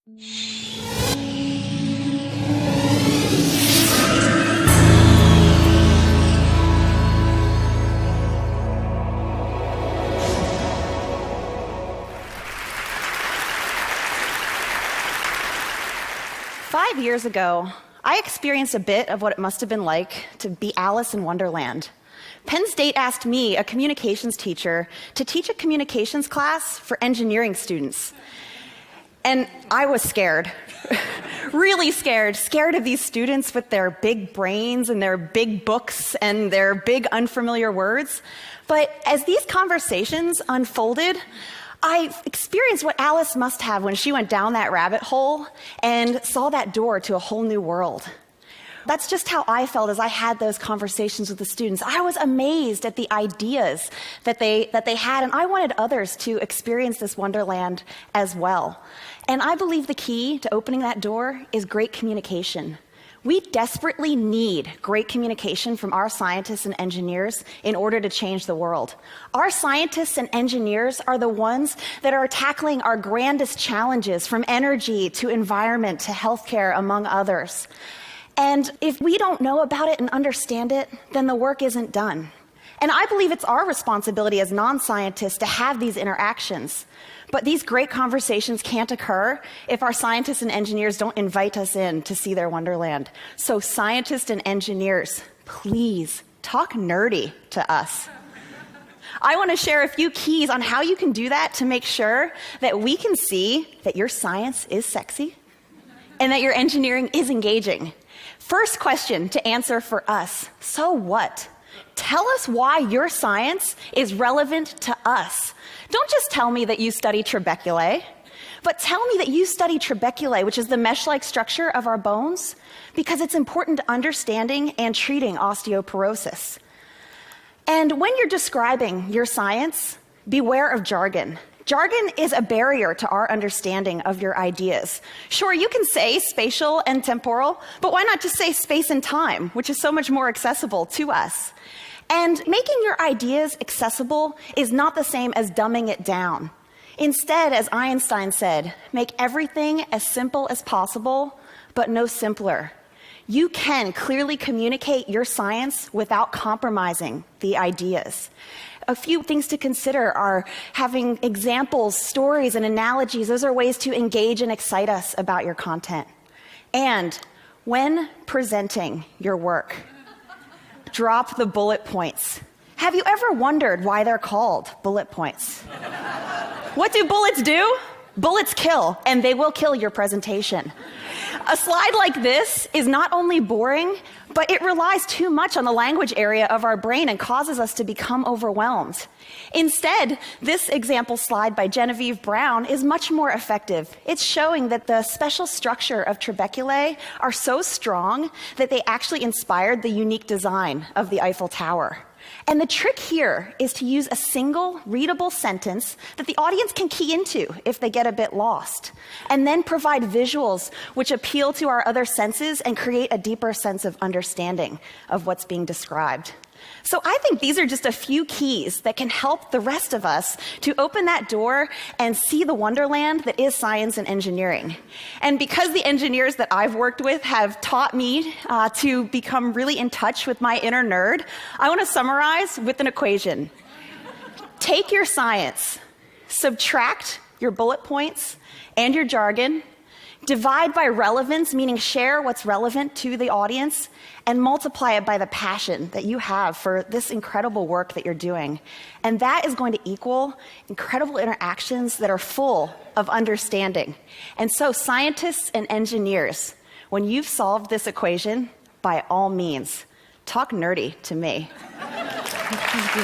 5 years ago, I experienced a bit of what it must have been like to be Alice in Wonderland. Penn State asked me, a communications teacher, to teach a communications class for engineering students. And I was scared, really scared of these students with their big brains and their big books and their big unfamiliar words. But as these conversations unfolded, I experienced what Alice must have when she went down that rabbit hole and saw that door to a whole new world. That's just how I felt as I had those conversations with the students. I was amazed at the ideas that they had, and I wanted others to experience this wonderland as well. And I believe the key to opening that door is great communication. We desperately need great communication from our scientists and engineers in order to change the world. Our scientists and engineers are the ones that are tackling our grandest challenges, from energy to environment to healthcare, among others. And if we don't know about it and understand it, then the work isn't done. And I believe it's our responsibility as non-scientists to have these interactions. But these great conversations can't occur if our scientists and engineers don't invite us in to see their wonderland. So scientists and engineers, please talk nerdy to us. I want to share a few keys on how you can do that to make sure that we can see that your science is sexy and that your engineering is engaging. First question to answer for us: so what? Tell us why your science is relevant to us. Don't just tell me that you study trabeculae, but tell me that you study trabeculae, which is the mesh-like structure of our bones, because it's important to understanding and treating osteoporosis. And when you're describing your science, beware of jargon. Jargon is a barrier to our understanding of your ideas. Sure, you can say spatial and temporal, but why not just say space and time, which is so much more accessible to us? And making your ideas accessible is not the same as dumbing it down. Instead, as Einstein said, make everything as simple as possible, but no simpler. You can clearly communicate your science without compromising the ideas. A few things to consider are having examples, stories, and analogies. Those are ways to engage and excite us about your content. And when presenting your work, drop the bullet points. Have you ever wondered why they're called bullet points? What do bullets do? Bullets kill, and they will kill your presentation. A slide like this is not only boring, but it relies too much on the language area of our brain and causes us to become overwhelmed. Instead, this example slide by Genevieve Brown is much more effective. It's showing that the special structure of trabeculae are so strong that they actually inspired the unique design of the Eiffel Tower. And the trick here is to use a single readable sentence that the audience can key into if they get a bit lost, and then provide visuals which appeal to our other senses and create a deeper sense of understanding of what's being described. So I think these are just a few keys that can help the rest of us to open that door and see the wonderland that is science and engineering. And because the engineers that I've worked with have taught me to become really in touch with my inner nerd, I want to summarize with an equation. Take your science, subtract your bullet points and your jargon, divide by relevance, meaning share what's relevant to the audience, and multiply it by the passion that you have for this incredible work that you're doing. And that is going to equal incredible interactions that are full of understanding. And so scientists and engineers, when you've solved this equation, by all means, talk nerdy to me. Thank you.